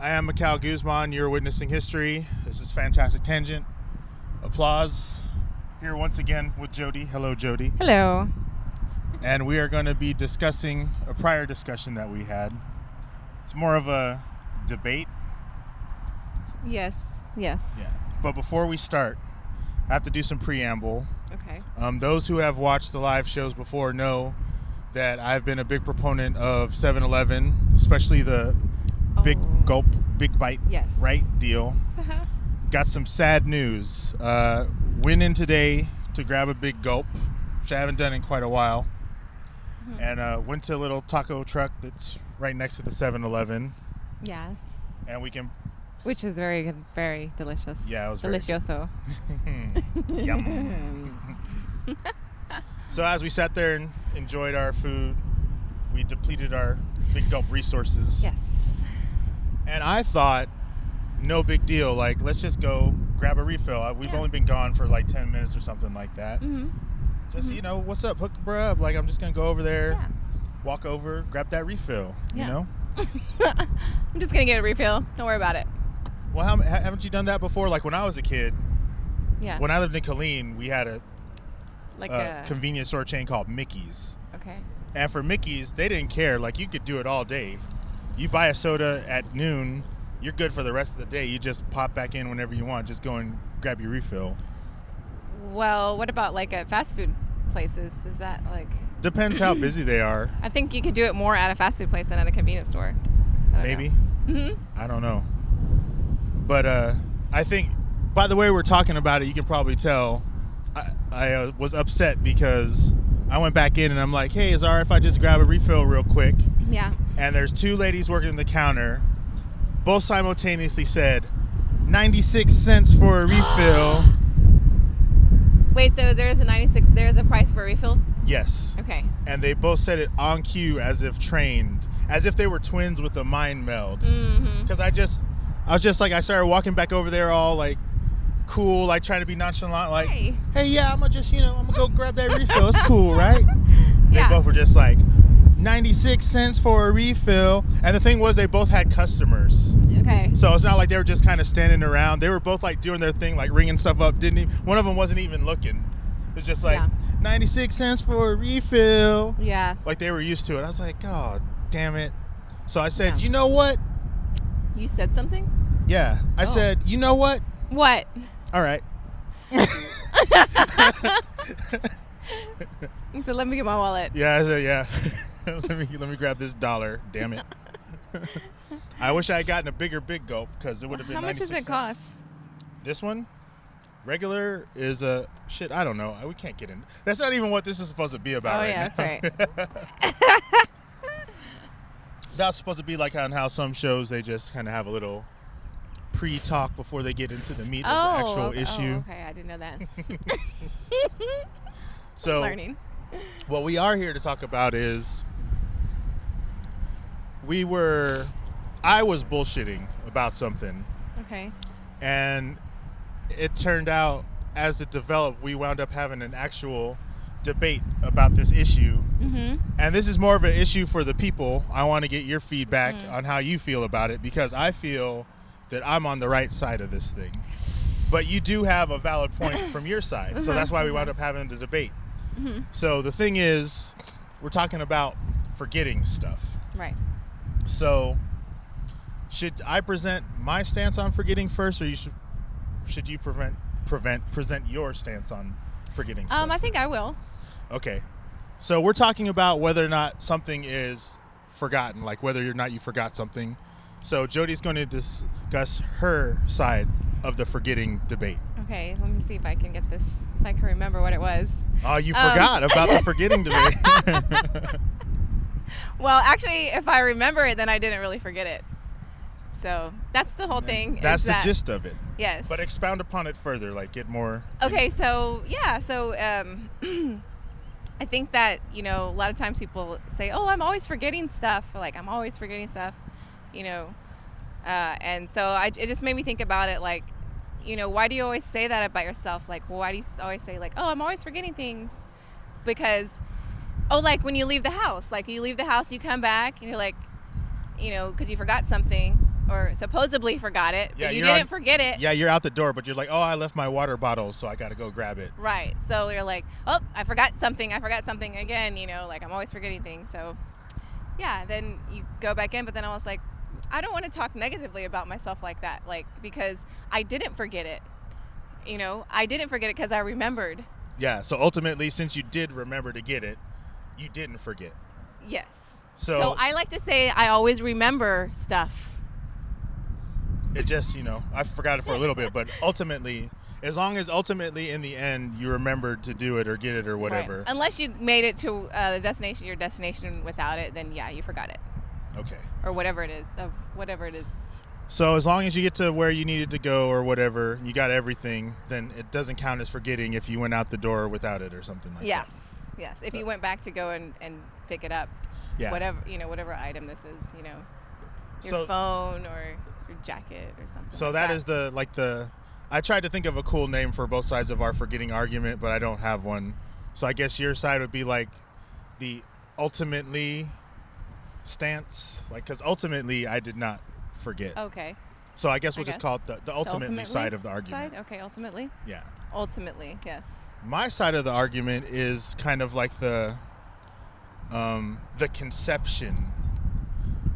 I am Mikhail Guzman. You're witnessing history. This is Fantastic Tangent. Applause. Here once again with Jody. Hello, Jody. Hello. And we are going to be discussing a prior discussion that we had. It's more of a debate. Yes. Yeah. But before we start, I have to do some preamble. Okay. Those who have watched the live shows before know that I've been a big proponent of 7-Eleven, especially the big gulp, big bite, yes, right deal. Got some sad news. Went in today to grab a big gulp, which I haven't done in quite a while. And went to a little taco truck that's right next to the 7-Eleven. Yes. And we can... Which is very good, very delicious. Yeah, it was delicioso. Yum. So as we sat there and enjoyed our food, we depleted our big gulp resources. Yes. And I thought, no big deal. Like, let's just go grab a refill. We've only been gone for like 10 minutes or something like that. Just, you know, what's up, hook bruh up. Like, I'm just going to go over there, walk over, grab that refill, you know? I'm just going to get a refill. Don't worry about it. Well, haven't you done that before? Like, when I was a kid, when I lived in Killeen, we had a convenience store chain called Mickey's. Okay. And for Mickey's, they didn't care. Like, you could do it all day. You buy a soda at noon, you're good for the rest of the day. You just pop back in whenever you want. Just go and grab your refill. Well, what about like at fast food places? Is that like... Depends how busy they are. I think you could do it more at a fast food place than at a convenience store. Maybe. I don't know. But I think, by the way we're talking about it, you can probably tell I was upset because I went back in and I'm like, hey, is it all right if I just grab a refill real quick? Yeah. And there's two ladies working the counter. Both simultaneously said 96 cents for a refill. Wait, so there's a price for a refill? Yes. Okay. And they both said it on cue as if trained, as if they were twins with a mind meld. Because I was just like, I started walking back over there all like cool, like trying to be nonchalant, like, hey, yeah, I'm gonna go grab that refill. It's cool, right? They both were just like, 96 cents for a refill. And the thing was, they both had customers. Okay. So it's not like they were just kind of standing around. They were both like doing their thing, like ringing stuff up. One of them wasn't even looking. It's just like 96 cents for a refill. Yeah. Like they were used to it. I was like, God damn it. So I said, you know what? You said something? Yeah. I said, you know what? What? All right. He said, let me get my wallet. Yeah, I said, yeah. let me grab this $1. Damn it. I wish I had gotten a bigger big gulp because it would have been 96 cents. How much does it cost? This one? Regular is a shit. I don't know. We can't get in. That's not even what this is supposed to be about. That's right. That's supposed to be like on how some shows they just kind of have a little pre-talk before they get into the meat of the actual issue. Okay, I didn't know that. So, learning. What we are here to talk about is I was bullshitting about something. Okay. And it turned out, as it developed, we wound up having an actual debate about this issue. And this is more of an issue for the people. I want to get your feedback on how you feel about it, because I feel that I'm on the right side of this thing. But you do have a valid point from your side. So that's why we wound up having the debate. So the thing is, we're talking about forgetting stuff. Right. So should I present my stance on forgetting first, or should you present your stance on forgetting stuff? I think I will. Okay. So we're talking about whether or not something is forgotten, like whether or not you forgot something. So Jody's going to discuss her side of the forgetting debate. Okay, let me see if I can get this, if I can remember what it was. Oh, you forgot about the forgetting debate. Well, actually, if I remember it, then I didn't really forget it. So that's the whole thing. That's the gist of it. Yes. But expound upon it further, like get more. Okay, so I think that, a lot of times people say, oh, I'm always forgetting stuff. And so it just made me think about it, like, why do you always say that about yourself? Like, well, why do you always say, like, oh, I'm always forgetting things? Because, like when you leave the house, you come back and you're like, because you forgot something or supposedly forgot it, Yeah, but you didn't forget it. Yeah, you're out the door, but you're like, oh, I left my water bottle, so I got to go grab it. Right. So you're like, oh, I forgot something again, like I'm always forgetting things. So yeah, then you go back in, but then I was like, I don't want to talk negatively about myself like that, like, because I didn't forget it. I didn't forget it because I remembered. Yeah, so ultimately, since you did remember to get it, you didn't forget. Yes. So I like to say I always remember stuff. It's just, I forgot it for a little bit, but ultimately, as long as ultimately in the end you remembered to do it or get it or whatever. Right. Unless you made it to your destination without it, then yeah, you forgot it. Okay. Or whatever it is. So as long as you get to where you needed to go or whatever, you got everything, then it doesn't count as forgetting if you went out the door without it or something like that. Yes. If you went back to go and pick it up, whatever item this is, your phone or your jacket or something. So that is I tried to think of a cool name for both sides of our forgetting argument, but I don't have one. So I guess your side would be like the ultimately stance, because ultimately I did not forget. Okay. So I guess we'll just call it the ultimately side of the argument. Okay, ultimately. Yeah. Ultimately, yes. My side of the argument is kind of like the conception.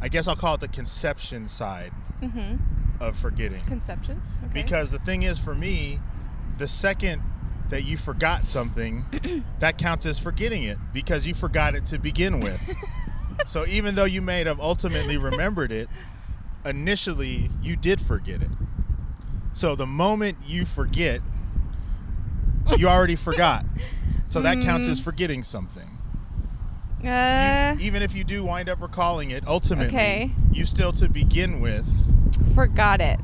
I guess I'll call it the conception side of forgetting. Conception. Okay. Because the thing is, for me, the second that you forgot something, that counts as forgetting it because you forgot it to begin with. So even though you may have ultimately remembered it, initially you did forget it. So the moment you forget, you already forgot. So that counts as forgetting something. Even if you do wind up recalling it, ultimately, you still to begin with forgot it.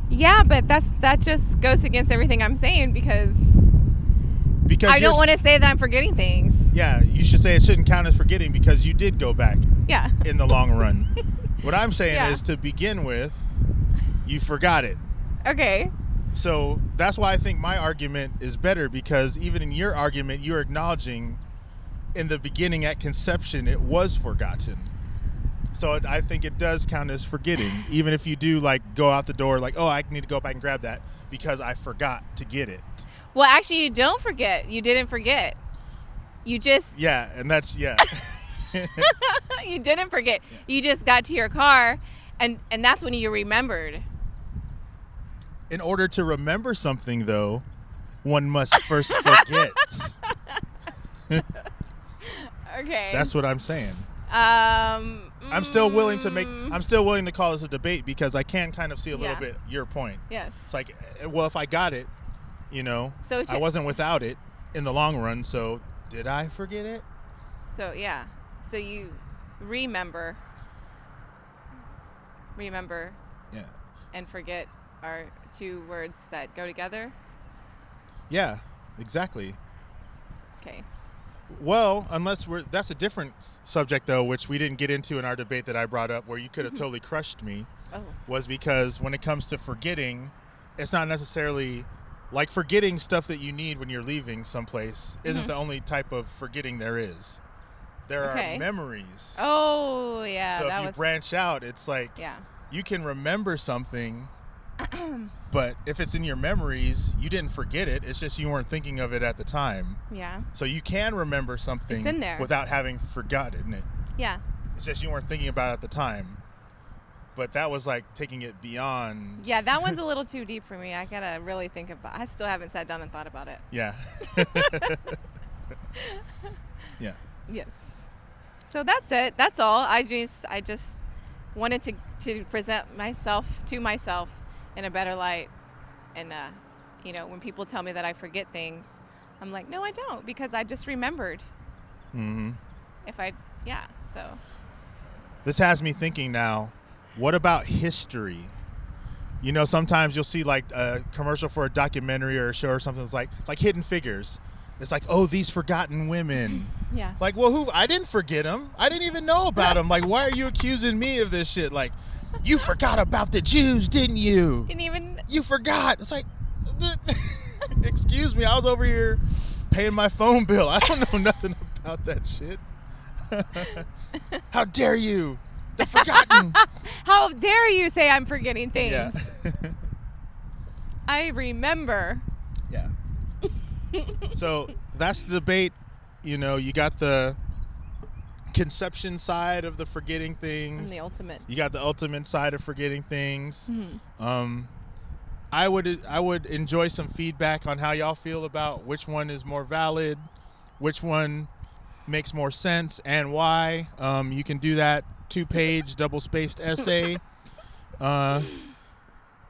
Yeah, but that just goes against everything I'm saying because I don't want to say that I'm forgetting things. Yeah, you should say it shouldn't count as forgetting because you did go back. Yeah. In the long run. What I'm saying is to begin with, you forgot it. Okay. So that's why I think my argument is better because even in your argument, you're acknowledging in the beginning at conception, it was forgotten. So I think it does count as forgetting, even if you do go out the door oh, I need to go back and grab that because I forgot to get it. Well, actually, you don't forget. You didn't forget. You just... Yeah, and that's... Yeah. You didn't forget. Yeah. You just got to your car, and that's when you remembered. In order to remember something, though, one must first forget. Okay. That's what I'm saying. I'm still willing to call this a debate because I can kind of see a little bit your point. Yes. It's well, if I got it, so I wasn't without it in the long run, so did I forget it? So, yeah. So you remember. Yeah. And forget are two words that go together? Yeah, exactly. Okay. Well, that's a different subject though, which we didn't get into in our debate that I brought up where you could have totally crushed me. Oh. Was because when it comes to forgetting, it's not necessarily forgetting stuff that you need when you're leaving someplace isn't the only type of forgetting there is. There are memories. Oh, yeah. So if you branch out, it's you can remember something, but if it's in your memories, you didn't forget it. It's just you weren't thinking of it at the time. Yeah. So you can remember something it's in there. Without having forgotten it. Yeah. It's just you weren't thinking about it at the time. But that was taking it beyond. Yeah, that one's a little too deep for me. I gotta really think about. I still haven't sat down and thought about it. Yeah. Yeah. Yes. So that's it. That's all. I just wanted to present myself in a better light, and when people tell me that I forget things, I'm like, no, I don't, because I just remembered. Mm-hmm. So. This has me thinking now. What about history? Sometimes you'll see a commercial for a documentary or a show or something that's like Hidden Figures. It's oh, these forgotten women. Yeah. Who? I didn't forget them. I didn't even know about them. Why are you accusing me of this shit? You forgot about the Jews, didn't you? Didn't even. You forgot. It's excuse me, I was over here paying my phone bill. I don't know nothing about that shit. How dare you? The forgotten. How dare you say I'm forgetting things? Yeah. I remember. Yeah. So that's the debate. You know, you got the conception side of the forgetting things. And the ultimate. You got the ultimate side of forgetting things. Mm-hmm. I would enjoy some feedback on how y'all feel about which one is more valid, which one makes more sense, and why. You can do that 2-page double-spaced essay.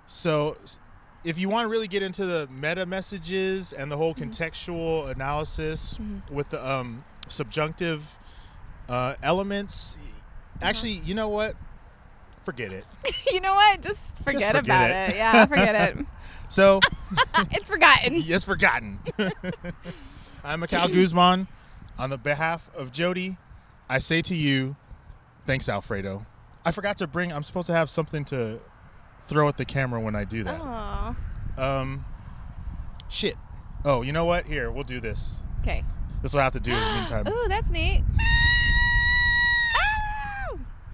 So if you want to really get into the meta messages and the whole contextual analysis with the subjunctive elements, actually, you know what? Forget it. You know what? Just forget about it. Yeah, forget it. So it's forgotten. It's forgotten. I'm Mikal Guzman. On the behalf of Jody, I say to you, thanks, Alfredo. I forgot to bring. I'm supposed to have something to throw at the camera when I do that. Aww. Shit. Oh, you know what? Here, we'll do this. Okay. This will have to do in the meantime. Ooh, that's neat.